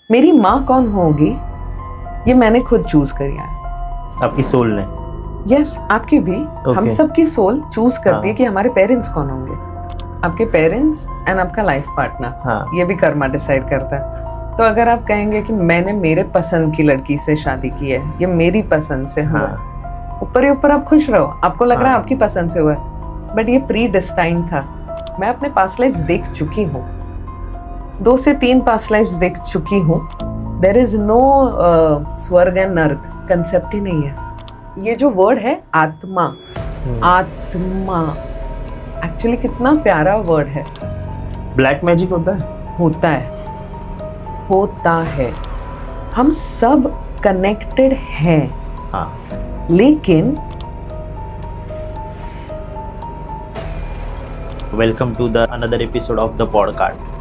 मेरी माँ कौन होगी ये मैंने खुद चूज करी है। आपकी सोल ने? यस, आपकी भी। हम सबकी सोल चूज करती है कि हमारे पेरेंट्स कौन होंगे। आपके पेरेंट्स एंड आपका लाइफ पार्टनर, ये भी कर्मा डिसाइड करता है। तो अगर आप कहेंगे कि मैंने मेरे पसंद की लड़की से शादी की है, ये मेरी पसंद से हुआ, ऊपर ही ऊपर आप खुश रहो, आपको लग रहा है आपकी पसंद से हुआ है, बट ये प्री डिस्टाइंड था। मैं अपने पास्ट लाइफ्स देख चुकी हूँ, 2 से 3 पास्ट लाइफ्स देख चुकी हूँ। देयर इज नो स्वर्ग एंड नर्क, कंसेप्ट ही नहीं है। ये जो वर्ड है आत्मा, आत्मा एक्चुअली कितना प्यारा वर्ड है। ब्लैक मैजिक होता है? होता है, होता है। हम सब कनेक्टेड हैं। लेकिन welcome to the another episode of the podcast.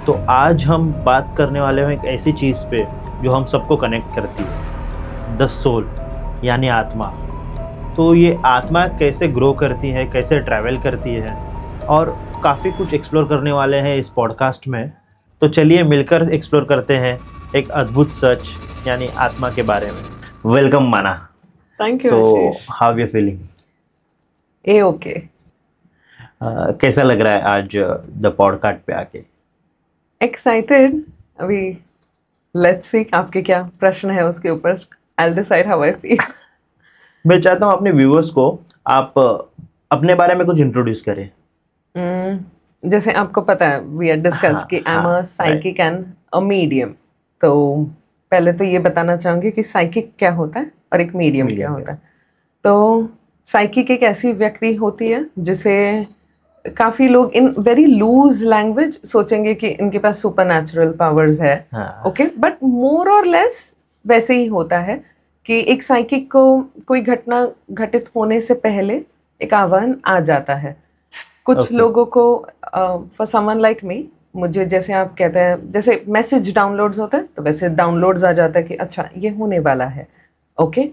तो आज हम बात करने वाले हैं एक ऐसी चीज़ पे जो हम सबको कनेक्ट करती है, द सोल यानी आत्मा। तो ये आत्मा कैसे ग्रो करती है, कैसे ट्रैवल करती है, और काफ़ी कुछ एक्सप्लोर करने वाले हैं इस पॉडकास्ट में। तो चलिए मिलकर एक्सप्लोर करते हैं एक अद्भुत सच यानी आत्मा के बारे में। वेलकम माना। Thank you. So how you feeling? Okay. कैसा लग रहा है आज द पॉडकास्ट पे आके? एक्साइटेड। अभी लेट्स सी आपके क्या प्रश्न है उसके ऊपर। I'll decide how I feel. मैं चाहता हूँ अपने व्यूअर्स को आप अपने बारे में कुछ इंट्रोड्यूस करें। जैसे आपको पता है वी आर डिस्कस कि I am a psychic and a medium. तो पहले तो ये बताना चाहूँगी कि साइकिक क्या होता है और एक मीडियम क्या होता है। तो साइकिक एक ऐसी व्यक्ति होती है जिसे काफ़ी लोग इन वेरी लूज लैंग्वेज सोचेंगे कि इनके पास सुपर नेचुरल पावर्स है। ओके, बट मोर और लेस वैसे ही होता है कि एक साइकिक को कोई घटना घटित होने से पहले एक आह्वान आ जाता है। कुछ लोगों को फॉर समवन लाइक मी, मुझे जैसे आप कहते हैं जैसे मैसेज डाउनलोड्स होता है, तो वैसे डाउनलोड्स आ जाता है कि अच्छा ये होने वाला है। ओके,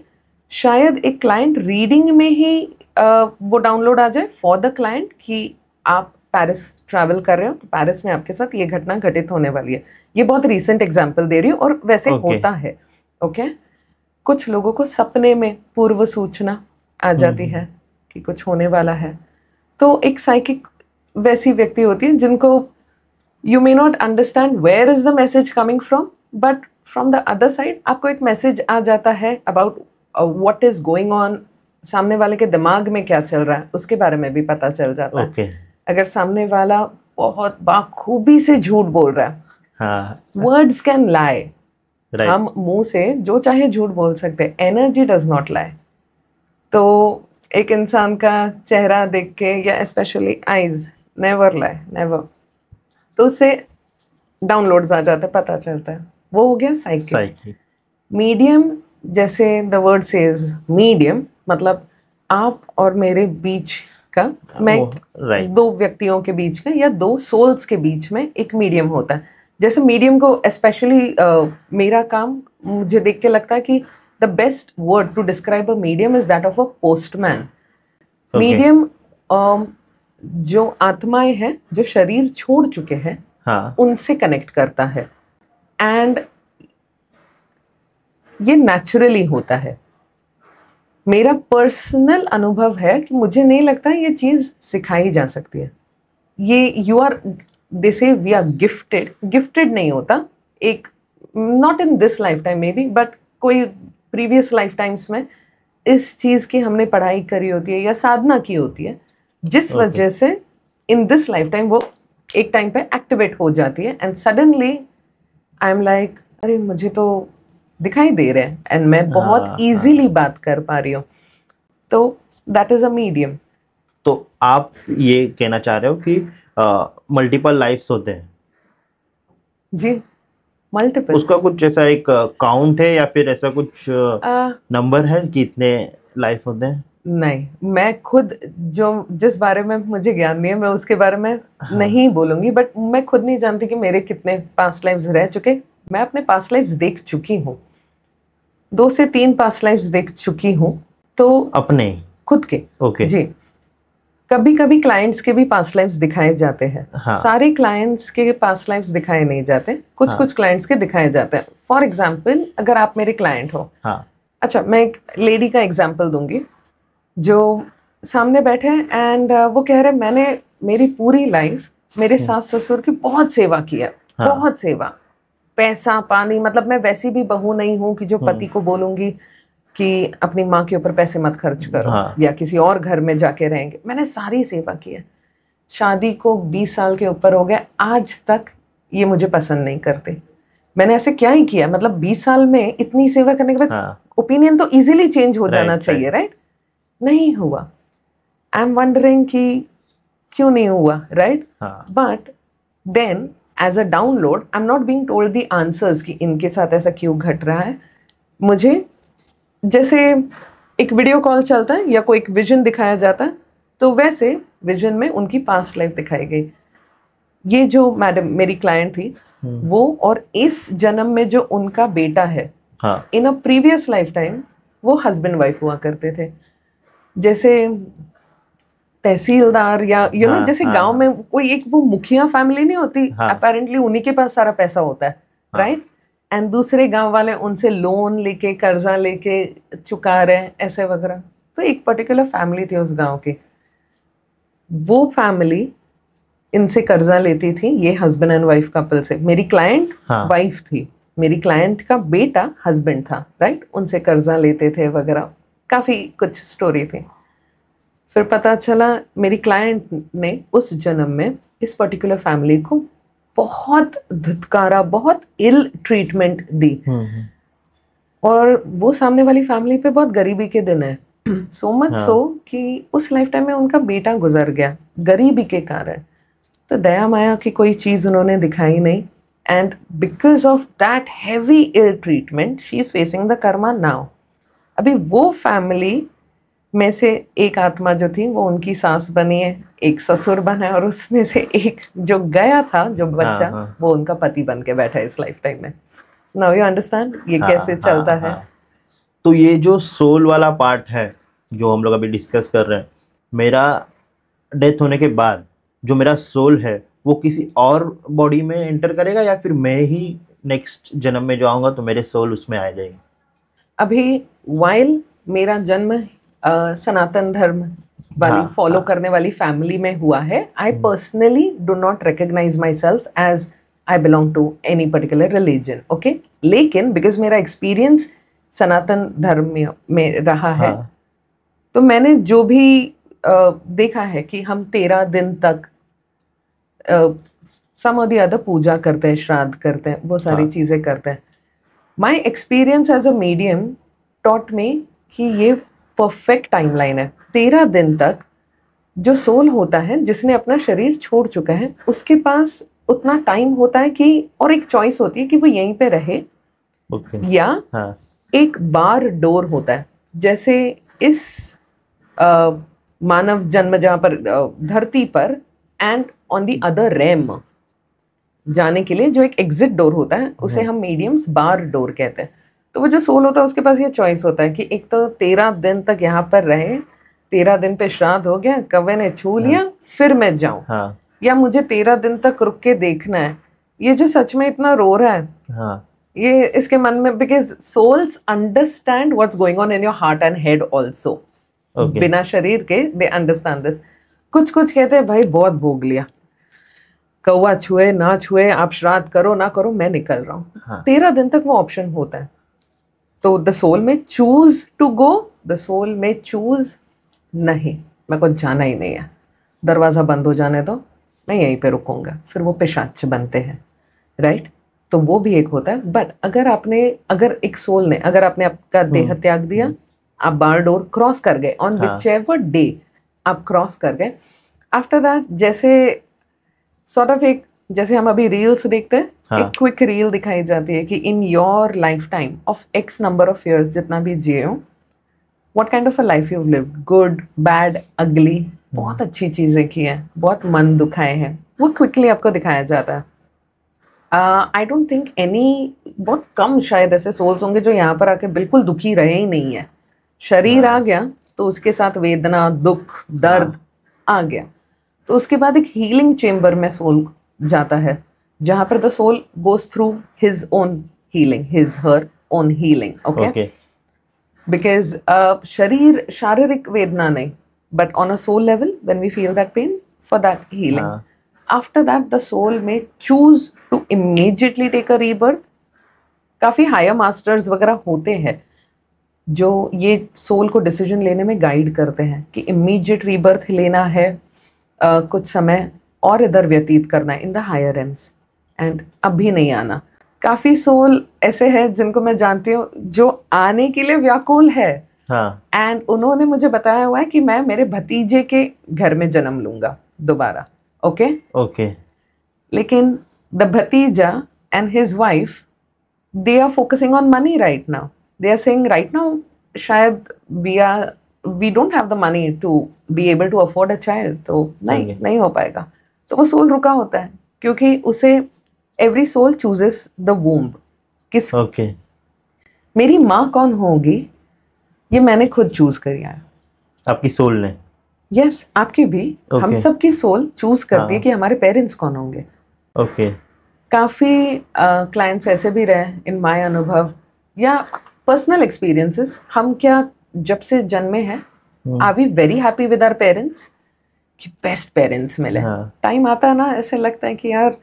शायद एक क्लाइंट रीडिंग में ही वो डाउनलोड आ जाए फॉर द क्लाइंट कि आप पेरिस ट्रैवल कर रहे हो, तो पेरिस में आपके साथ ये घटना घटित होने वाली है। ये बहुत रीसेंट एग्जाम्पल दे रही हूँ और वैसे होता है। ओके, कुछ लोगों को सपने में पूर्व सूचना आ जाती है कि कुछ होने वाला है। तो एक साइकिक वैसी व्यक्ति होती है जिनको you may not understand where is the message coming from, but from the other side आपको एक मैसेज आ जाता है about what is going on. सामने वाले के दिमाग में क्या चल रहा है उसके बारे में भी पता चल जाता है। अगर सामने वाला बहुत बाखूबी से झूठ बोल रहा है, वर्ड्स कैन लाई। हम मुंह से जो चाहे झूठ बोल सकते हैं, एनर्जी डज नॉट लाई। तो एक इंसान का चेहरा देख के या स्पेशली आईज नेवर लाई, नेवर। तो उससे डाउनलोड्स आ जाते हैं, पता चलता है। वो हो गया साइकिक। मीडियम, जैसे द वर्ड सेज मीडियम, मतलब आप और मेरे बीच का, मैं 2 व्यक्तियों के बीच का या 2 सोल्स के बीच में एक मीडियम होता है। जैसे मीडियम को स्पेशली मेरा काम मुझे देख के लगता है कि the best word to describe a medium is that of a postman. Medium जो आत्माएं हैं जो शरीर छोड़ चुके हैं, उनसे कनेक्ट करता है। एंड ये नेचुरली होता है। मेरा पर्सनल अनुभव है कि मुझे नहीं लगता ये चीज़ सिखाई जा सकती है। ये यू आर, दे से वी आर गिफ्टेड। गिफ्टेड नहीं होता, एक not in this life time may be, but कोई प्रीवियस लाइफ टाइम्स में इस चीज़ की हमने पढ़ाई करी होती है या साधना की होती है, जिस वजह से इन दिस लाइफ टाइम वो एक टाइम पे एक्टिवेट हो जाती है। And suddenly I am like, अरे मुझे तो दिखाई दे रहे हैं एंड मैं बहुत इजीली बात कर पा रही हूँ। तो दैट इज अ मीडियम। तो आप ये कहना चाह रहे हो कि मल्टीपल लाइफ्स होते हैं? जी, मल्टीपल। उसका कुछ ऐसा एक काउंट है या फिर ऐसा कुछ नंबर है कि इतने लाइफ होते हैं? नहीं, मैं खुद जिस बारे में मुझे ज्ञान नहीं है मैं उसके बारे में नहीं बोलूंगी, बट मैं खुद नहीं जानती कि मेरे कितने पास्ट लाइफ्स रह चुके। मैं अपने पास्ट लाइफ्स देख चुकी हूँ, 2 से 3 पास्ट लाइफ्स देख चुकी हूँ। तो अपने खुद के जी। कभी कभी क्लाइंट्स के भी पास्ट लाइफ्स दिखाए जाते हैं। हाँ। सारे क्लाइंट्स के पास्ट लाइफ्स दिखाए नहीं जाते, कुछ हाँ। कुछ क्लाइंट्स के दिखाए जाते हैं। फॉर एग्जाम्पल, अगर आप मेरे क्लाइंट हो, हाँ। अच्छा मैं एक लेडी का एग्जाम्पल दूंगी जो सामने बैठे एंड वो कह रहे मैंने मेरी पूरी लाइफ मेरे सास ससुर की बहुत सेवा की है। हाँ। बहुत सेवा, पैसा पानी, मतलब मैं वैसी भी बहू नहीं हूँ कि जो पति को बोलूंगी कि अपनी माँ के ऊपर पैसे मत खर्च करो, हाँ। या किसी और घर में जाके रहेंगे। मैंने सारी सेवा की है। शादी को 20 साल के ऊपर हो गया, आज तक ये मुझे पसंद नहीं करते। मैंने ऐसे क्या ही किया, मतलब 20 साल में इतनी सेवा करने के बाद हाँ। ओपिनियन तो इजीली चेंज हो जाना राइट, चाहिए, राइट? नहीं हुआ। आई एम वंडरिंग कि क्यों नहीं हुआ, राइट? हाँ। But then as a download I am not being told the answers कि इनके साथ ऐसा क्यों घट रहा है। मुझे जैसे एक वीडियो कॉल चलता है या कोई एक विजन दिखाया जाता है, तो वैसे विजन में उनकी पास्ट लाइफ दिखाई गई। ये जो मैडम मेरी क्लाइंट थी, वो और इस जन्म में जो उनका बेटा है, हाँ। इन अ प्रीवियस लाइफ टाइम वो हस्बैंड वाइफ हुआ करते थे। जैसे तहसीलदार या हाँ, जैसे हाँ, गांव हाँ। में कोई एक वो मुखिया फैमिली नहीं होती, हाँ। अपेरेंटली उन्हीं के पास सारा पैसा होता है, हाँ। राइट? एंड दूसरे गांव वाले उनसे लोन लेके कर्जा लेके चुका रहे हैं, ऐसे वगैरह। तो एक पर्टिकुलर फैमिली थी उस गांव की, वो फैमिली इनसे कर्जा लेती थी, ये हस्बैंड एंड वाइफ कपल से। मेरी क्लाइंट हाँ। वाइफ थी, मेरी क्लाइंट का बेटा हस्बैंड था, राइट? उनसे कर्जा लेते थे वगैरह, काफ़ी कुछ स्टोरी थी। फिर पता चला मेरी क्लाइंट ने उस जन्म में इस पर्टिकुलर फैमिली को बहुत धुतकारा, बहुत इल ट्रीटमेंट दी। और वो सामने वाली फैमिली पे बहुत गरीबी के दिन है, सो मच सो कि उस लाइफ टाइम में उनका बेटा गुजर गया गरीबी के कारण। तो दया माया की कोई चीज़ उन्होंने दिखाई नहीं, and because of that heavy ill treatment she is facing the karma now. अभी वो फैमिली में से एक आत्मा जो थी वो उनकी सास बनी है, एक ससुर बना है, और उसमें से एक जो गया था, जो बच्चा, वो उनका पति बन के बैठा है इस लाइफ टाइम में। सो नाउ यू अंडरस्टैंड ये कैसे चलता है। तो ये जो सोल वाला पार्ट है जो हम लोग अभी डिस्कस कर रहे हैं, मेरा डेथ होने के बाद जो मेरा सोल है वो किसी और बॉडी में एंटर करेगा, या फिर मैं ही नेक्स्ट जन्म में जो आऊँगा तो मेरे सोल उसमें आ जाएगी? अभी वाइल मेरा जन्म सनातन धर्म वाली फॉलो करने वाली फैमिली में हुआ है, I personally do not recognise my self as I belong to any particular religion, okay? लेकिन बिकॉज मेरा एक्सपीरियंस सनातन धर्म में रहा है, तो मैंने जो भी देखा है कि हम 13 दिन तक सम और दी अदर पूजा करते हैं, श्राद्ध करते हैं, वो सारी चीज़ें करते हैं। My experience as a medium taught me कि ये परफेक्ट टाइमलाइन है। 13 दिन तक जो सोल होता है जिसने अपना शरीर छोड़ चुका है, उसके पास उतना टाइम होता है कि, और एक चॉइस होती है कि वो यहीं पे रहे, या एक बार डोर होता है। जैसे इस मानव जन्म जहाँ पर धरती पर and on the other realm जाने के लिए जो एक एग्जिट डोर होता है, उसे हम मीडियम्स बार डोर कहते हैं। तो वो जो सोल होता है उसके पास ये चॉइस होता है कि एक तो 13 दिन तक यहाँ पर रहे, 13 दिन पे श्राद्ध हो गया, कौवे ने छू लिया, फिर मैं जाऊं, या मुझे 13 दिन तक रुक के देखना है। ये जो सच में इतना रो रहा है, ये इसके मन में, because souls understand what's going on in your heart and head also, बिना शरीर के दे अंडरस्टैंड दिस। कुछ कुछ कहते हैं भाई बहुत भोग लिया, कौवा छुए ना छुए, आप श्राद्ध करो ना करो, मैं निकल रहा हूँ। 13 दिन तक वो ऑप्शन होता है। तो द सोल में choose to go, the soul में चूज नहीं, मेरे को जाना ही नहीं है, दरवाज़ा बंद हो जाने दो, मैं यहीं पे रुकूंगा। फिर वो पिशाच बनते हैं, राइट? तो वो भी एक होता है। बट अगर एक सोल ने, अगर आपने आपका देह त्याग दिया, आप बार डोर क्रॉस कर गए, ऑन विच एवर डे आप क्रॉस कर गए, आफ्टर दैट जैसे सॉर्ट ऑफ एक, जैसे हम अभी रील्स देखते हैं, एक क्विक रील दिखाई जाती है कि in your life time of x number of years, जितना भी जिए हो, what kind of a life you lived, good bad अगली, बहुत अच्छी चीज़ें की हैं, बहुत मन दुखाए हैं, वो क्विकली आपको दिखाया जाता है। आई डोंट थिंक एनी, बहुत कम शायद ऐसे सोल्स होंगे जो यहाँ पर आके बिल्कुल दुखी रहे ही नहीं है। शरीर आ गया तो उसके साथ वेदना, दुख, दर्द आ गया, तो उसके बाद एक हीलिंग चेम्बर में सोल जाता है, जहाँ पर the soul goes through his own healing, his her own healing. Okay, because शरीर शारीरिक वेदना नहीं, but on a soul level when we feel that pain, for that healing, after that the soul में choose to immediately take a rebirth. काफ़ी higher masters वगैरह होते हैं जो ये सोल को डिसीजन लेने में गाइड करते हैं कि इमीडिएट रीबर्थ लेना है, कुछ समय और इधर व्यतीत करना है in the higher aims, and अभी नहीं आना. काफ़ी सोल ऐसे हैं जिनको मैं जानती हूँ जो आने के लिए व्याकुल है, एंड उन्होंने मुझे बताया हुआ है कि मैं मेरे भतीजे के घर में जन्म लूँगा दोबारा. ओके, लेकिन द भतीजा and his wife, they are focusing on money right now. They are saying right now शायद we don't have the money to be able to afford a child, तो नहीं हो पाएगा. तो वो सोल रुका होता है क्योंकि उसे every soul chooses the womb. किस मेरी माँ कौन होगी ये मैंने खुद चूज करी है. आपकी सोल ने? Yes, आपकी भी. हम सबकी सोल चूज करती है कि हमारे पेरेंट्स कौन होंगे. काफ़ी क्लाइंट्स ऐसे भी रहे इन माय अनुभव या पर्सनल एक्सपीरियंसेस, हम क्या जब से जन्मे हैं are we very happy with our parents कि बेस्ट पेरेंट्स मिले. टाइम आता है ना ऐसे लगता है कि यार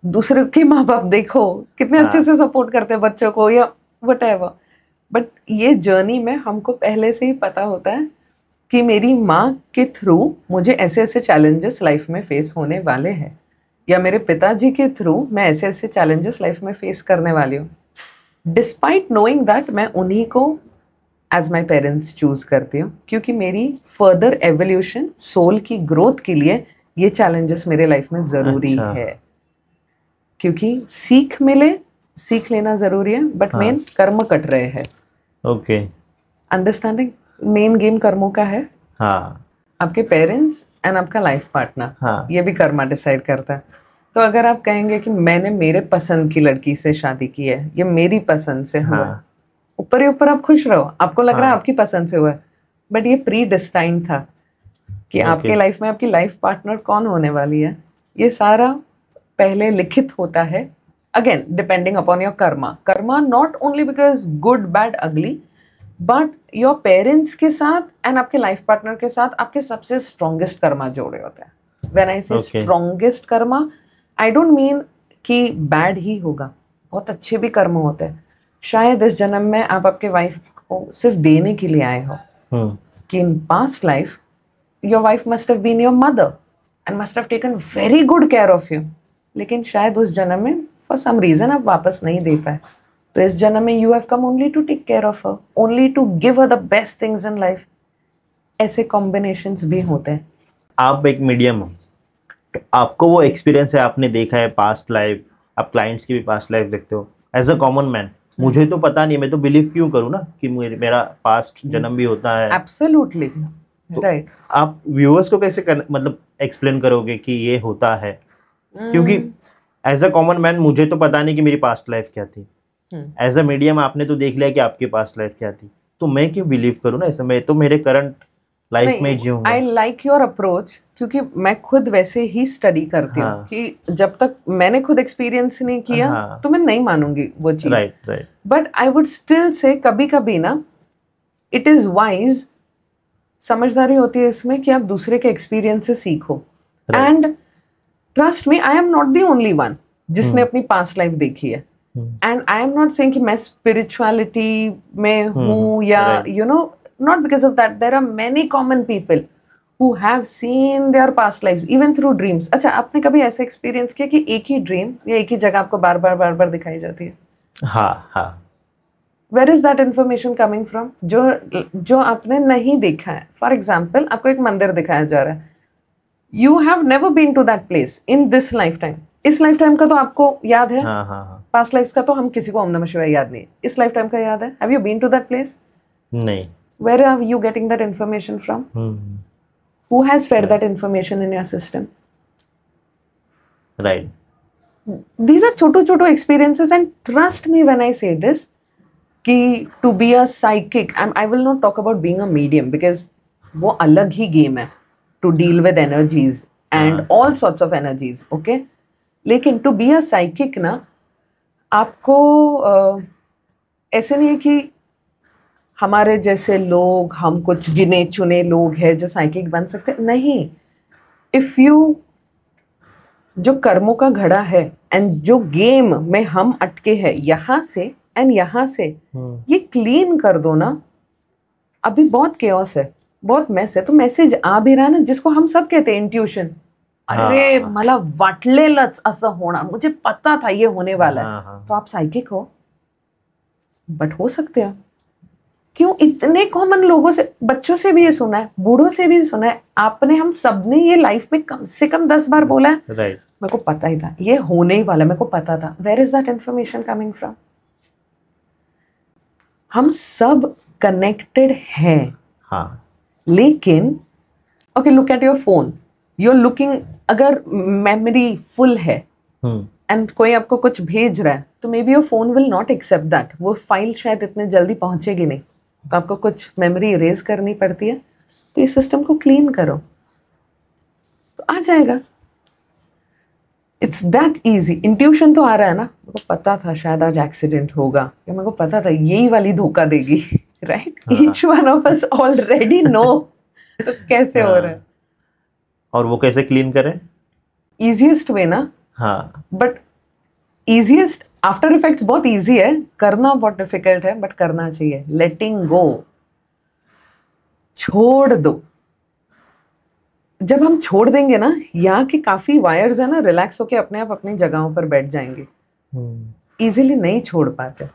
दूसरे के माँ बाप देखो कितने अच्छे से सपोर्ट करते हैं बच्चों को या व्हाटएवर. बट ये जर्नी में हमको पहले से ही पता होता है कि मेरी माँ के थ्रू मुझे ऐसे ऐसे चैलेंजेस लाइफ में फेस होने वाले हैं, या मेरे पिताजी के थ्रू मैं ऐसे ऐसे चैलेंजेस लाइफ में फेस करने वाली हूँ. डिस्पाइट नोइंग दैट मैं उन्हीं को एज माई पेरेंट्स चूज करती हूँ क्योंकि मेरी फर्दर एवोल्यूशन, सोल की ग्रोथ के लिए ये चैलेंजेस मेरे लाइफ में ज़रूरी है. क्योंकि सीख मिले, सीख लेना ज़रूरी है, बट मेन कर्म कट रहे हैं. अंडरस्टैंडिंग मेन गेम कर्मों का है. आपके पेरेंट्स एंड आपका लाइफ पार्टनर, ये भी कर्मा डिसाइड करता है. तो अगर आप कहेंगे कि मैंने मेरे पसंद की लड़की से शादी की है, ये मेरी पसंद से हुआ, ऊपर ही ऊपर आप खुश रहो, आपको लग रहा है आपकी पसंद से हुआ है, बट ये प्री डिस्टाइंड था कि आपके लाइफ में आपकी लाइफ पार्टनर कौन होने वाली है. ये सारा पहले लिखित होता है. Again depending upon your Karma not only because good bad अगली, बट योर पेरेंट्स के साथ एंड आपके लाइफ पार्टनर के साथ आपके सबसे स्ट्रॉन्गेस्ट कर्मा जोड़े होते हैं. व्हेन आई से strongest Karma, I don't mean कि बैड ही होगा, बहुत अच्छे भी कर्म होते हैं. शायद इस जन्म में आप आपके वाइफ को सिर्फ देने के लिए आए हो कि in past life your wife must have been your mother and must have taken very good care of you, लेकिन शायद उस जन्म में फॉर सम रीजन आप वापस नहीं दे पाए. तो इस जन्म में you have come only to take care of her, only to give her the best things in life. ऐसे कॉम्बिनेशंस भी होते हैं. आप एक मीडियम हो, तो आपको वो एक्सपीरियंस है, आपने देखा है पास्ट लाइफ, आप क्लाइंट्स की भी पास्ट लाइफ देखते हो. एज अ कॉमन मैन मुझे तो पता नहीं, मैं तो बिलीव क्यों करूँ ना कि मेरा पास्ट जन्म भी होता है. Absolutely right. आप व्यूअर्स को कैसे मतलब एक्सप्लेन करोगे कि ये होता है? क्योंकि एज अ कॉमन मैन मुझे तो पता नहीं कि मेरी पास्ट लाइफ क्या थी. एज अ मीडियम आपने तो देख लिया कि आपकी पास्ट लाइफ क्या थी, तो मैं क्यों बिलीव करूँ ना ऐसा? मैं तो मेरे करंट लाइफ में जीऊंगा. आई लाइक योर अप्रोच क्योंकि मैं खुद वैसे ही स्टडी करती हूँ कि जब तक मैंने खुद एक्सपीरियंस नहीं किया तो मैं नहीं मानूंगी वो चीज. But I would still say कभी कभी ना इट इज वाइज, समझदारी होती है इसमें कि आप दूसरे के एक्सपीरियंस से सीखो. And trust me, I am not the only one जिसने अपनी पास्ट लाइफ देखी है. And I am not saying कि मैं स्पिरिचुअलिटी में हूँ या you know, not because of that. There are many common people who have seen their past lives even through dreams. अच्छा, आपने कभी ऐसा एक्सपीरियंस किया कि एक ही ड्रीम या एक ही जगह आपको बार बार दिखाई जाती है? हाँ. Where is that information coming from? जो आपने नहीं देखा है. फॉर एग्जाम्पल, आपको एक मंदिर दिखाया जा रहा है. You have never been to that place in this lifetime. इस लाइफ टाइम का तो आपको याद है. पास्ट लाइफ का तो हम किसी को ओम नमः शिवाय याद नहीं है. इस लाइफ टाइम का याद है. Have you been to that place? नहीं. Where are you getting that information from? Who has fed that information in your system? Right. These are choto experiences, and trust me when I say this, कि to be a psychic, I will not talk about being a medium because वो अलग ही game है. to deal with energies and all sorts of energies, okay? लेकिन to be a psychic ना, आपको ऐसे नहीं है कि हमारे जैसे लोग, हम कुछ गिने चुने लोग हैं जो साइकिक बन सकते, नहीं. इफ यू, जो कर्मों का घड़ा है एंड जो गेम में हम अटके हैं यहाँ से एंड यहाँ से, ये क्लीन कर दो ना. अभी बहुत केओस है, बहुत मेस है. तो मैसेज आ भी रहा है ना, जिसको हम सब कहते हैं इंट्यूशन. अरे मला वाटलेलंच असं होणार, मुझे पता था ये होने वाला है. तो आप साइकिक हो, बट हो सकते हो. क्यों? इतने कॉमन लोगों से, बच्चों से भी ये सुना है, बूढ़ों से भी सुना है. आपने, हम सबने ये लाइफ में कम से कम 10 बार बोला है, राइट, मेरे को पता ही था ये होने ही वाला, मेरे को पता था. Where is that information coming from? हम सब कनेक्टेड हैं. हाँ. लेकिन okay, look at your phone, you are looking, अगर मेमोरी फुल है एंड कोई आपको कुछ भेज रहा है, तो maybe your phone will not accept that. वो फाइल शायद इतने जल्दी पहुंचेगी नहीं, तो आपको कुछ मेमोरी इरेज करनी पड़ती है. तो इस सिस्टम को क्लीन करो तो आ जाएगा. It's that easy. इंट्यूशन तो आ रहा है ना, मेरे को पता था शायद आज एक्सीडेंट होगा, या मेरे को पता था यही वाली धोखा देगी, right? Each one of us already know. तो कैसे हो रहा है? और वो कैसे क्लीन करें? इजीएस्ट वे ना. हाँ. बट इजीएस्ट, आफ्टर इफेक्ट्स बहुत इजी है, करना बहुत डिफिकल्ट है, बट करना चाहिए. लेटिंग गो, छोड़ दो. जब हम छोड़ देंगे ना, यहाँ के काफी वायर्स है ना, रिलैक्स होके अपने आप अपनी जगहों पर बैठ जाएंगे. इजीली नहीं छोड़ पाते.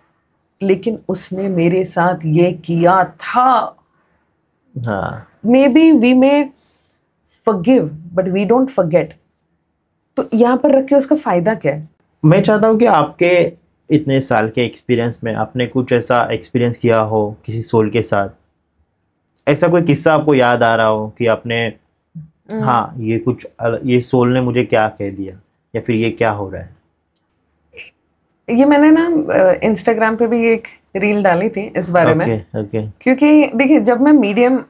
लेकिन उसने मेरे साथ ये किया था. हाँ. Maybe we may forgive but we don't forget. तो यहाँ पर रख के उसका फायदा क्या है? मैं चाहता हूँ कि आपके इतने साल के एक्सपीरियंस में आपने कुछ ऐसा एक्सपीरियंस किया हो किसी सोल के साथ, ऐसा कोई किस्सा आपको याद आ रहा हो कि आपने हाँ ये कुछ, ये सोल ने मुझे क्या कह दिया, या फिर ये क्या हो रहा है? ये मैंने ना इंस्टाग्राम पे भी एक रील डाली थी इस बारे में. क्योंकि देखिए, जब मैं मीडियम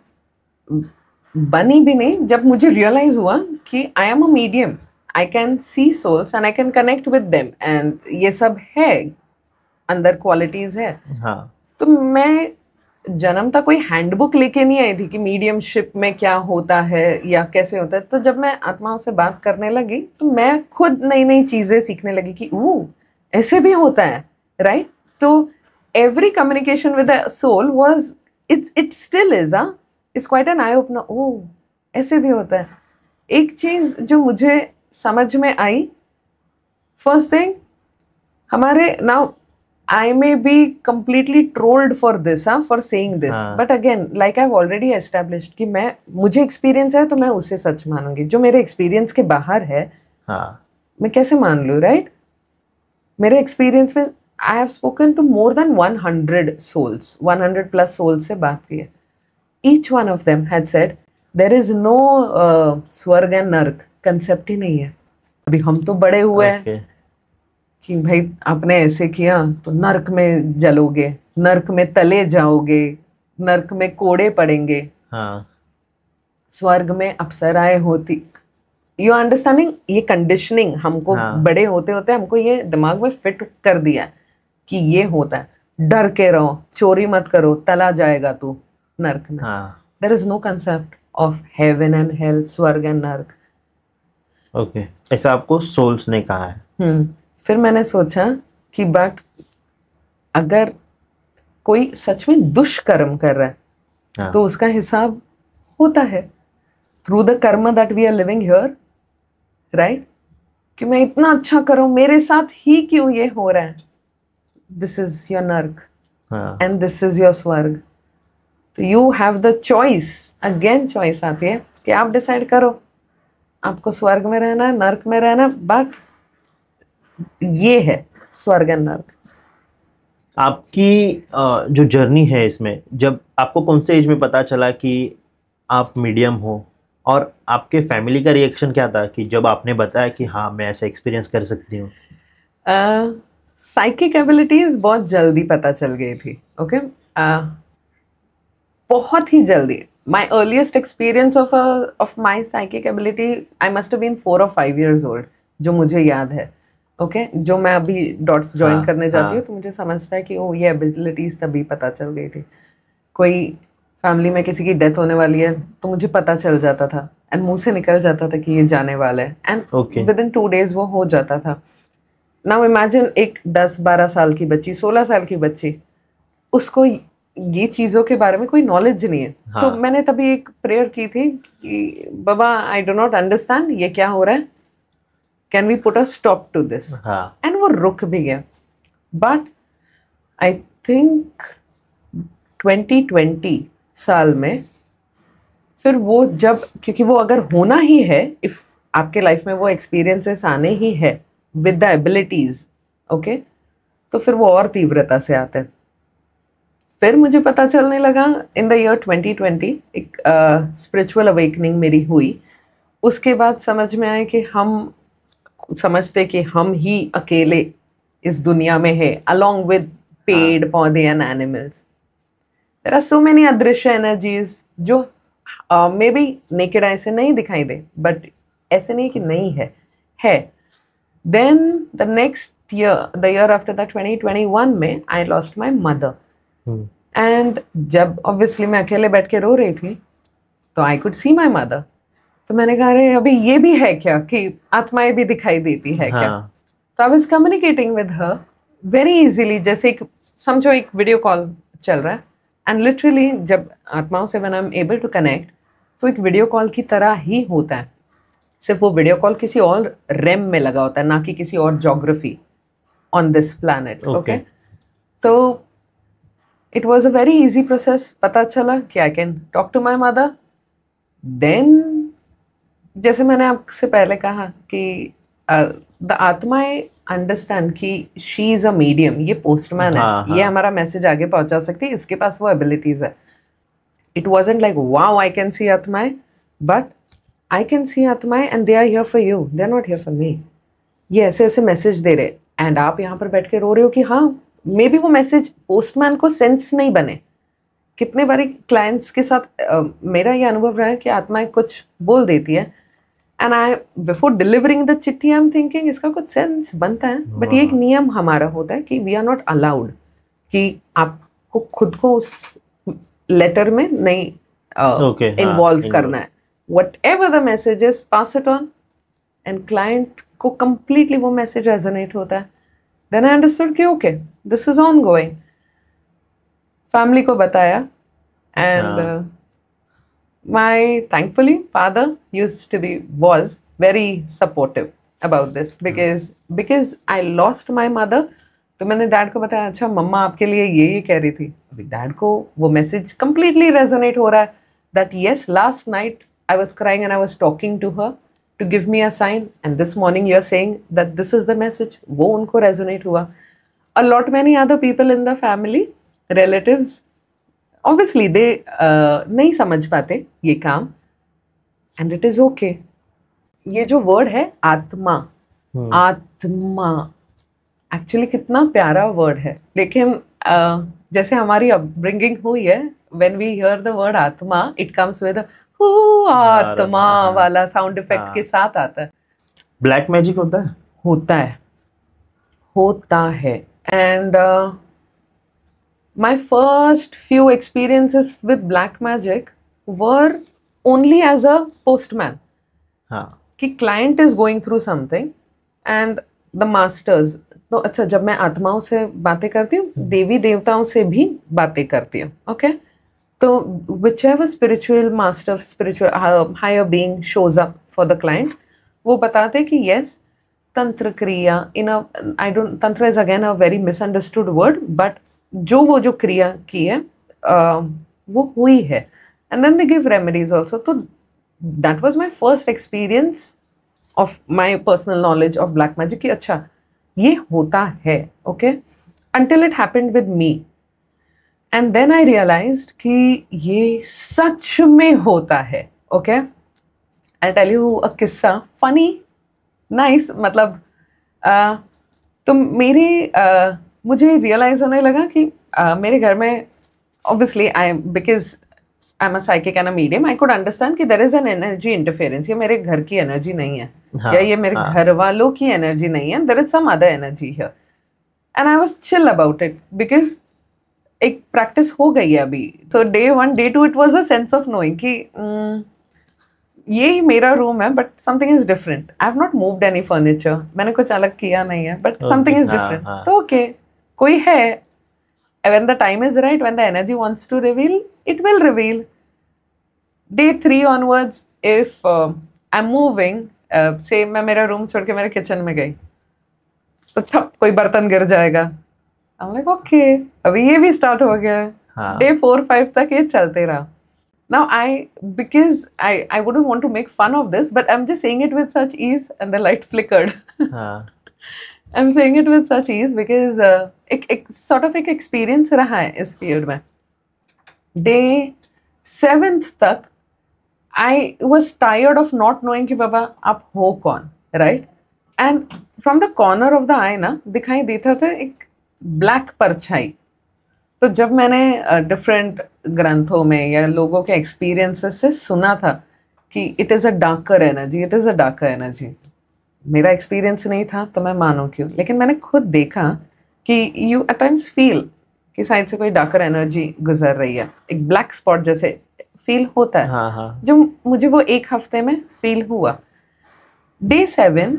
बनी भी नहीं, जब मुझे रियलाइज हुआ कि I am a medium, I can see souls and I can connect with them, and ये सब है अंदर, क्वालिटीज है. हाँ. तो मैं जन्मता कोई हैंडबुक लेके नहीं आई थी कि मीडियमशिप में क्या होता है या कैसे होता है. तो जब मैं आत्माओं से बात करने लगी, तो मैं खुद नई नई चीजें सीखने लगी कि ऐसे भी होता है, राइट? तो every communication with the soul was, it still is it's quite an eye opener. ऐसे भी होता है. एक चीज जो मुझे समझ में आई, फर्स्ट थिंग, हमारे now I may be completely trolled for this, for saying this. But again, like I've already established कि मुझे एक्सपीरियंस है तो मैं उसे सच मानूंगी. जो मेरे एक्सपीरियंस के बाहर है, मैं कैसे मान लूँ, राइट? मेरे एक्सपीरियंस में I have spoken to more than 100 souls, 100 plus souls से बात की है. Each one of them had said there is no स्वर्ग एंड नर्क कंसेप्ट ही नहीं है. अभी हम तो बड़े हुए हैं कि भाई आपने ऐसे किया तो नर्क में जलोगे, नर्क में तले जाओगे, नर्क में कोड़े पड़ेंगे, स्वर्ग में अप्सराएं होती. You understanding? ये कंडीशनिंग हमको बड़े होते होते हमको ये दिमाग में फिट कर दिया कि ये होता है. डर के रहो, चोरी मत करो, तला जाएगा तू नर्क में. There is no concept of heaven and hell, स्वर्ग एंड नर्क. ओके, ऐसा आपको सोल्स ने कहा है. फिर मैंने सोचा कि बट अगर कोई सच में दुष्कर्म कर रहा है तो उसका हिसाब होता है through the karma that we are living here, right? कि मैं इतना अच्छा करूं, मेरे साथ ही क्यों ये हो रहा है? दिस इज योर नर्क एंड दिस इज योर स्वर्ग. तो you have the choice. Again choice आती है कि आप डिसाइड करो आपको स्वर्ग में रहना है, नर्क में रहना है. बट ये है स्वर्ग एंड नर्क. आपकी जो जर्नी है इसमें, जब आपको कौन से एज में पता चला कि आप मीडियम हो, और आपके फैमिली का रिएक्शन क्या था कि जब आपने बताया कि हाँ मैं ऐसा एक्सपीरियंस कर सकती हूँ? साइकिक एबिलिटीज बहुत जल्दी पता चल गई थी. ओके बहुत ही जल्दी. my earliest experience of my psychic ability, I must have been 4 or 5 years old, जो मुझे याद है. ओके जो मैं अभी डॉट्स ज्वाइन हाँ, करने जाती हाँ. हूँ तो मुझे समझता है कि ओ ये एबिलिटीज तभी पता चल गई थी. कोई फैमिली में किसी की डेथ होने वाली है तो मुझे पता चल जाता था एंड मुंह से निकल जाता था कि ये जाने वाला है and Okay. With in 2 days वो हो जाता था. नाउ इमेजिन एक 10-12 साल की बच्ची, 16 साल की बच्ची, उसको ये चीज़ों के बारे में कोई नॉलेज नहीं है. हाँ. तो मैंने तभी एक प्रेयर की थी कि बाबा आई डू नॉट अंडरस्टैंड ये क्या हो रहा है, can we put a stop to this. हाँ. एंड वो रुक भी गया. बट आई थिंक 2020 साल में फिर वो जब, क्योंकि वो अगर होना ही है, इफ आपके लाइफ में वो एक्सपीरियंसेस आने ही है विद द एबिलिटीज, ओके, तो फिर वो और तीव्रता से आते हैं. फिर मुझे पता चलने लगा इन द ईयर 2020 एक स्पिरिचुअल अवेकनिंग मेरी हुई. उसके बाद समझ में आया कि हम समझते कि हम ही अकेले इस दुनिया में है, along with पेड़ पौधे and animals. There are so many अदृश्य एनर्जीज जो मे बी नेकेड आई से नहीं दिखाई दे, बट ऐसे नहीं कि नहीं है. Then the next year, the year after the 2021 में I lost my mother. And जब ऑब्वियसली मैं अकेले बैठ के रो रही थी तो I could see my mother. तो मैंने कहा अरे अभी ये भी है क्या कि आत्माएं भी दिखाई देती है क्या. तो I was communicating with her very easily, जैसे एक समझो एक वीडियो कॉल चल रहा है एंड लिटरली जब आत्माओं से when I am able to connect तो एक वीडियो कॉल की तरह ही होता है. सिर्फ वो वीडियो कॉल किसी और रेम में लगा होता है, ना कि किसी और geography on this planet. Okay तो it was a very easy process. पता चला कि I can talk to my mother. Then जैसे मैंने आपसे पहले कहा कि द आत्माएं अंडरस्टैंड कि शी इज अ मीडियम, ये पोस्टमैन है, ये हमारा मैसेज आगे पहुंचा सकती है, इसके पास वो एबिलिटीज है. It wasn't like wow I can see आत्माएं, बट आई कैन सी आत्माएं and they are here for you, they are not here for me. ये ऐसे ऐसे मैसेज दे रहे एंड आप यहाँ पर बैठ के रो रहे हो कि हाँ मे बी वो मैसेज पोस्टमैन को सेंस नहीं बने. कितने बारी क्लाइंट्स के साथ मेरा ये अनुभव रहा है कि आत्माएं कुछ बोल देती है and I before delivering the चिट्ठी आई एम थिंकिंग इसका कुछ सेंस बनता है, बट ये एक नियम हमारा होता है कि वी आर नॉट अलाउड कि आपको खुद को उस लेटर में नहीं इन्वॉल्व करना है. What ever the messages pass it on and client को कंप्लीटली वो मैसेज रेजोनेट होता है. देन आई अंडरस्टूड कि okay this is on going. Family को बताया and my thankfully father used to be was very supportive about this because I lost my mother. तो मैंने dad को बताया अच्छा मम्मा आपके लिए ये कह रही थी. अभी डैड को वो मैसेज कंप्लीटली रेजोनेट हो रहा है that yes last night I was crying and I was talking to her to give me a sign and this morning you are saying that this is the message. वो उनको resonate हुआ. A lot many other people in the family, relatives, obviously they नहीं समझ पाते ये काम and it is okay. ये जो वर्ड है आत्मा, आत्मा एक्चुअली कितना प्यारा वर्ड है, लेकिन जैसे हमारी अपब्रिंगिंग हुई है when we hear the word आत्मा it comes with a आत्मा वाला साउंड इफेक्ट के साथ आता है. ब्लैक मैजिक होता है? होता है and my first few experiences with black magic were only as a postman. कि client is going through something and the masters. तो अच्छा जब मैं आत्माओं से बातें करती हूँ, देवी देवताओं से भी बातें करती हूँ. ओके तो whichever spiritual master, spiritual higher being shows up for the client, वो बताते कि yes तंत्र क्रिया in a I don't tantra is again a very misunderstood word, but वो जो क्रिया की है वो हुई है and then they give remedies also. तो that was my first experience of my personal knowledge of black magic कि अच्छा ये होता है. Okay until it happened with me and then I realized कि ये सच में होता है. Okay I tell you a किस्सा, फनी नाइस, मतलब तो मुझे रियलाइज होने लगा कि मेरे घर में obviously because I am a psychic and a medium, I could understand कि there is an energy interference, ये मेरे घर की एनर्जी नहीं है, या ये मेरे घर वालों की एनर्जी नहीं है, there is some other energy here, and I was chill about it because एक प्रैक्टिस हो गई है अभी। तो day 1 day 2 it was a sense of knowing कि ये ही मेरा रूम है, but something is different. I have not moved any furniture, मैंने कुछ अलग किया नहीं है, बट समथिंग इज डिफरेंट। तो ओके, कोई है, when the time is right, when the energy wants to reveal, it will reveal. Day 3 onwards, if I'm moving, say मैं मेरा रूम छोड़ के मेरे किचन में गई, तो ठप कोई बर्तन गिर जाएगा। I'm like okay, अभी ये भी स्टार्ट हो गया है। Day 4-5 तक ये चलते रहा। Now because I wouldn't want to make fun of this, but I'm just saying it with such ease, and the light flickered. I'm saying it with such ease because एक sort of एक experience रहा है इस field में। Day 7th तक I was tired of not knowing कि बाबा आप हो कौन, right? And from the corner of the eye ना दिखाई देता था एक black परछाई। तो जब मैंने different ग्रंथों में या लोगों के experiences से सुना था कि it is a darker energy, it is a darker energy, मेरा एक्सपीरियंस नहीं था तो मैं मानूं क्यों, लेकिन मैंने खुद देखा कि यू एट टाइम्स फील कि साइड से कोई डार्कर एनर्जी गुजर रही है, एक ब्लैक स्पॉट जैसे फील होता है। जो मुझे वो एक हफ्ते में फील हुआ। Day 7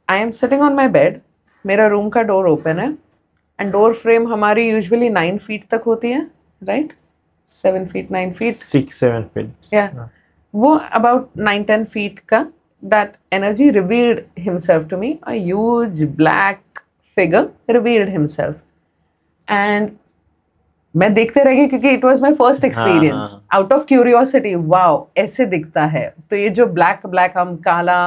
I am sitting on my bed, मेरा रूम का डोर ओपन है, एंड डोर फ्रेम हमारी यूजुअली 9 फीट तक होती है, राइट? 7 फीट 9 फीट 6-7 फीट, या वो अबाउट 9-10 फीट का that energy revealed himself to me. A huge black figure revealed himself, and मैं देखते रह गई क्योंकि it was my first experience. Out of curiosity, wow, ऐसे दिखता है। तो ये जो black हम काला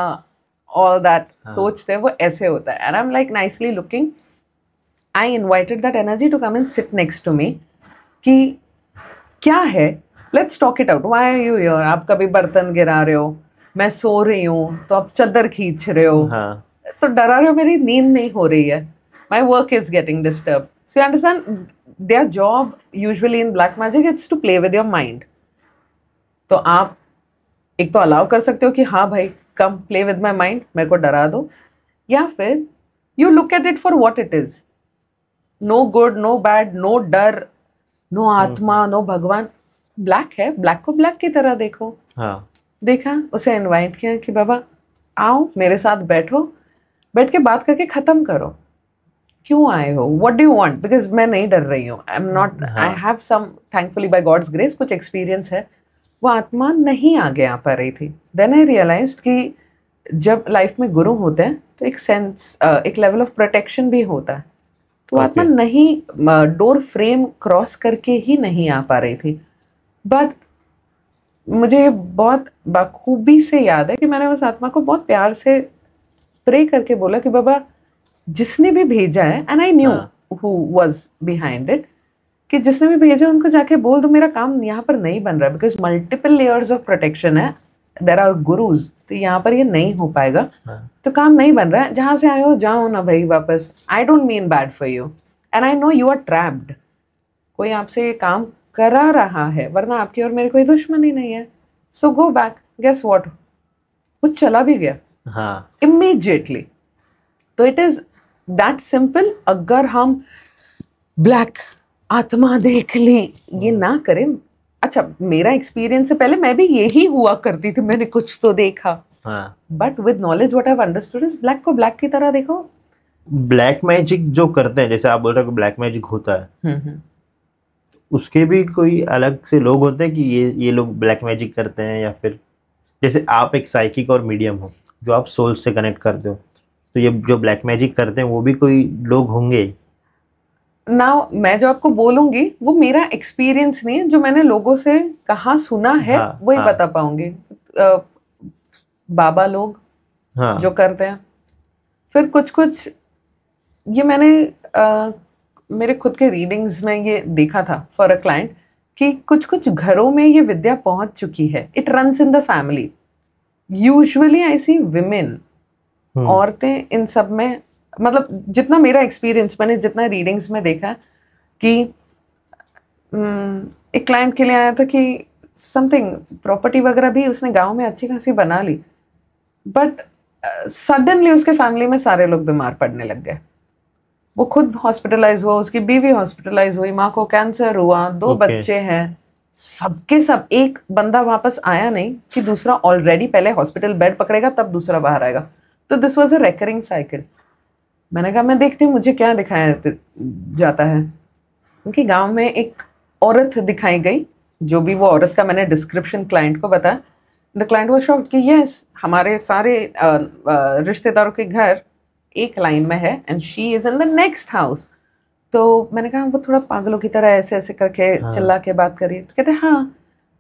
all that सोचते हैं वो ऐसे होता है। And I'm like nicely looking. I invited that energy to come and sit next to me. कि क्या है? Let's talk it out. Why are you here? आप कभी बर्तन गिरा रहे हो, मैं सो रही हूँ तो आप चद्दर खींच रहे हो, तो डरा रहे हो, मेरी नींद नहीं हो रही है, my work is getting disturb. So you understand, their job usually in black magic it's to play with your mind. तो आप एक तो अलाउ कर सकते हो कि हाँ भाई come play with my mind, मेरे को डरा दो, या फिर you look at it for what it is. No good, no bad, no डर, नो आत्मा, नो भगवान, ब्लैक है, ब्लैक को ब्लैक की तरह देखो। देखा, उसे इनवाइट किया कि बाबा आओ मेरे साथ बैठो, बैठ के बात करके ख़त्म करो, क्यों आए हो, what do you want, because मैं नहीं डर रही हूँ, I am not, I have some thankfully by God's grace कुछ एक्सपीरियंस है। वो आत्मा नहीं आगे आ पा रही थी। देन आई रियलाइज्ड कि जब लाइफ में गुरु होते हैं तो एक सेंस, एक लेवल ऑफ प्रोटेक्शन भी होता है। तो आत्मा नहीं, डोर फ्रेम क्रॉस करके ही नहीं आ पा रही थी। बट मुझे बहुत बखूबी से याद है कि मैंने उस आत्मा को बहुत प्यार से प्रे करके बोला कि बाबा जिसने भी भेजा है, and I knew who was behind it, कि जिसने भी भेजा उनको जाके बोल दो मेरा काम यहाँ पर नहीं बन रहा है, because multiple layers of protection है, देयर आर गुरुज, तो यहाँ पर ये नहीं हो पाएगा, तो काम नहीं बन रहा है, जहाँ से आए हो जाओ ना भाई वापस, I don't mean bad for you, and I know you are trapped, कोई आपसे ये काम करा रहा है, वरना आपकी और मेरी कोई दुश्मनी नहीं है, सो गो बैक। गेस व्हाट, वो चला भी गया इमीडिएटली। तो इट इज दैट सिंपल। अगर हम ब्लैक आत्मा देख ली ये ना करें, अच्छा मेरा एक्सपीरियंस से पहले मैं भी यही हुआ करती थी, मैंने कुछ तो देखा, but with knowledge what I have understood is black को ब्लैक की तरह देखो। ब्लैक मैजिक जो करते हैं, जैसे आप बोल रहे हो ब्लैक मैजिक होता है, उसके भी कोई अलग से लोग होते हैं कि ये लोग ब्लैक मैजिक करते हैं, या फिर जैसे आप एक साइकिक और मीडियम हो जो आप सोल से कनेक्ट करते हो, तो ये जो ब्लैक मैजिक करते हैं वो भी कोई लोग होंगे? नाउ मैं जो आपको बोलूंगी वो मेरा एक्सपीरियंस नहीं है, जो मैंने लोगों से कहाँ सुना है वही बता पाऊंगी। बाबा लोग जो करते हैं, फिर कुछ ये मैंने मेरे खुद के रीडिंग्स में ये देखा था फॉर अ क्लाइंट कि कुछ घरों में ये विद्या पहुंच चुकी है, it runs in the family. Usually I see women, औरतें इन सब में, मतलब जितना मेरा एक्सपीरियंस, मैंने जितना रीडिंग्स में देखा कि एक क्लाइंट के लिए आया था कि समथिंग प्रॉपर्टी वगैरह भी उसने गांव में अच्छी खासी बना ली, बट सडनली उसके फैमिली में सारे लोग बीमार पड़ने लग गए। वो खुद हॉस्पिटलाइज हुआ, उसकी बीवी हॉस्पिटलाइज हुई, माँ को कैंसर हुआ, 2 बच्चे हैं, सबके सब। एक बंदा वापस आया नहीं कि दूसरा ऑलरेडी पहले हॉस्पिटल बेड पकड़ेगा तब दूसरा बाहर आएगा। तो this was a recurring cycle. मैंने कहा मैं देखती हूँ मुझे क्या दिखाया जाता है। उनके गांव में एक औरत दिखाई गई, जो भी वो औरत का मैंने डिस्क्रिप्शन क्लाइंट को बताया। द क्लाइंट वाज शॉक्ड कि यस, हमारे सारे रिश्तेदारों के घर एक लाइन में है and she is in the next house. तो मैंने कहा वो थोड़ा पागलों की तरह ऐसे ऐसे करके चिल्ला के बात करी। तो कहते हाँ,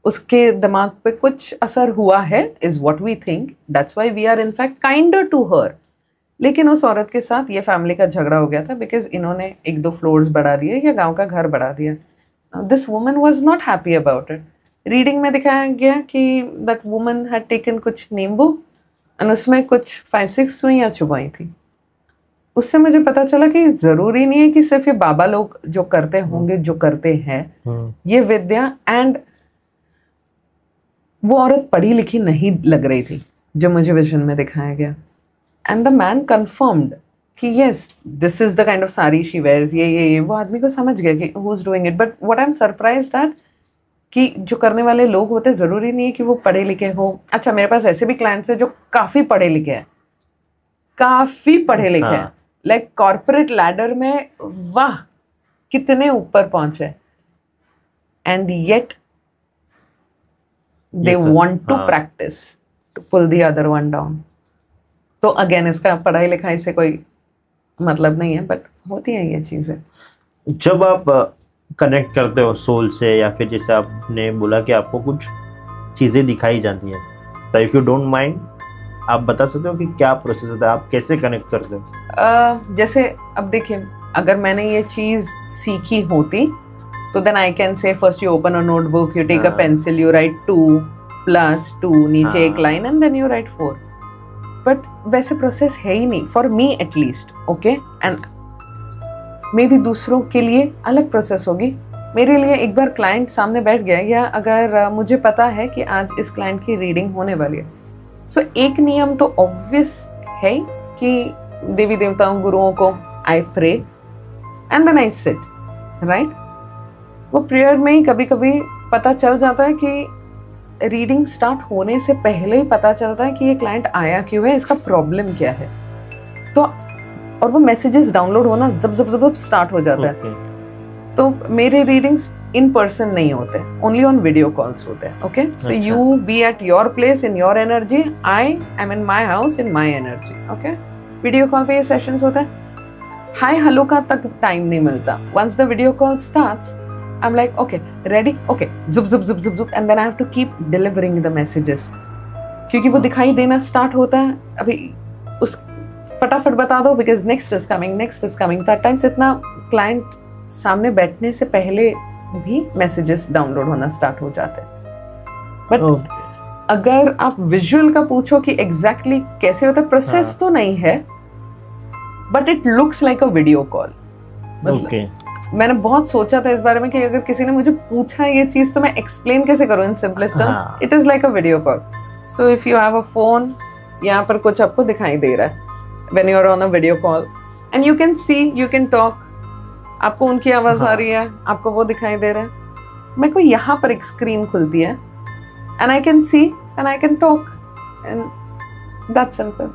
उसके दिमाग पे कुछ असर हुआ है, is what we think, that's why we are in fact kinder to her. लेकिन उस औरत के साथ ये फैमिली का झगड़ा हो गया था बिकॉज इन्होंने 1-2 फ्लोर्स बढ़ा दिए या गांव का घर बढ़ा दिया। This woman was not happy about it. Reading में दिखाया गया कि दैट वुमन हैड टेकन कुछ नींबू एंड उसमें कुछ 5-6 सुइयां चुभाई थी। उससे मुझे पता चला कि ज़रूरी नहीं है कि सिर्फ ये बाबा लोग जो करते होंगे, जो करते हैं ये विद्या। एंड वो औरत पढ़ी लिखी नहीं लग रही थी जो मुझे विजन में दिखाया गया। एंड द मैन कन्फर्म्ड कि yes, this is the kind of sari she wears, ये वो आदमी को समझ गया कि who is doing it. But what I am surprised that कि जो करने वाले लोग होते ज़रूरी नहीं है कि वो पढ़े लिखे हो। अच्छा, मेरे पास ऐसे भी क्लाइंट्स हैं जो काफ़ी पढ़े लिखे हैं, काफ़ी पढ़े लिखे हैं, लाइक कॉर्पोरेट लैडर में वाह कितने ऊपर पहुंचे, and yet they want to practice to pull the other one down. तो अगेन इसका पढ़ाई लिखाई से कोई मतलब नहीं है, बट होती है ये चीज़ें। जब आप कनेक्ट करते हो सोल से, या फिर जैसे आपने बोला कि आपको कुछ चीज़ें दिखाई जाती हैं, तो इफ़ यू डोंट माइंड आप बता सकते हो कि क्या प्रोसेस होता है, आप कैसे कनेक्ट करते हो? जैसे अब देखिए, अगर मैंने ये चीज़ सीखी होती तो then I can say first you open a notebook, you take a pencil, you write 2+2 नीचे एक line and then you write 4। But वैसे प्रोसेस है ही नहीं for me at least, okay. And maybe दूसरों के लिए अलग प्रोसेस होगी। मेरे लिए एक बार क्लाइंट सामने बैठ गया, या अगर मुझे पता है कि आज इस क्लाइंट की रीडिंग होने वाली है, सो एक नियम तो ऑब्वियस है कि देवी देवताओं गुरुओं को I pray and then I sit, right. वो प्रेयर में ही कभी कभी पता चल जाता है कि रीडिंग स्टार्ट होने से पहले ही पता चलता है कि ये क्लाइंट आया क्यों है, इसका प्रॉब्लम क्या है। तो और वो मैसेजेस डाउनलोड होना जब जब जब स्टार्ट हो जाता है। तो मेरे रीडिंग्स इन पर्सन नहीं होते, ओनली ऑन वीडियो कॉल्स होते हैं, okay. So you be at your place in your energy, I am in my house in my energy, okay. Video call पे ये सेशंस होते हैं। हाय हेलो का तक टाइम नहीं मिलता। Once the video call starts, I am like okay ready, okay जुप जुप जुप जुप जुप, and then I have to keep delivering the messages, क्योंकि वो दिखाई देना स्टार्ट होता है। अभी उस फटाफट बता दो because next is coming, next is coming. That times इतना क्लाइंट सामने बैठने से पहले भी मैसेजेस डाउनलोड होना स्टार्ट हो जाते हैं। बट अगर आप विजुअल का पूछो कि एग्जैक्टली कैसे होता है, प्रोसेस तो नहीं है, but it looks like a video call. मैंने बहुत सोचा था इस बारे में कि अगर किसी ने मुझे पूछा ये चीज तो मैं एक्सप्लेन कैसे करूं in simplest terms. It is like a video call. So if you have a phone, यहाँ पर कुछ आपको दिखाई दे रहा है when you are on a video call and you can see, you can talk, आपको उनकी आवाज आ रही है, आपको वो दिखाई दे रहा है। मेरे को यहाँ पर एक स्क्रीन खुलती है and I can see and I can talk and that's simple।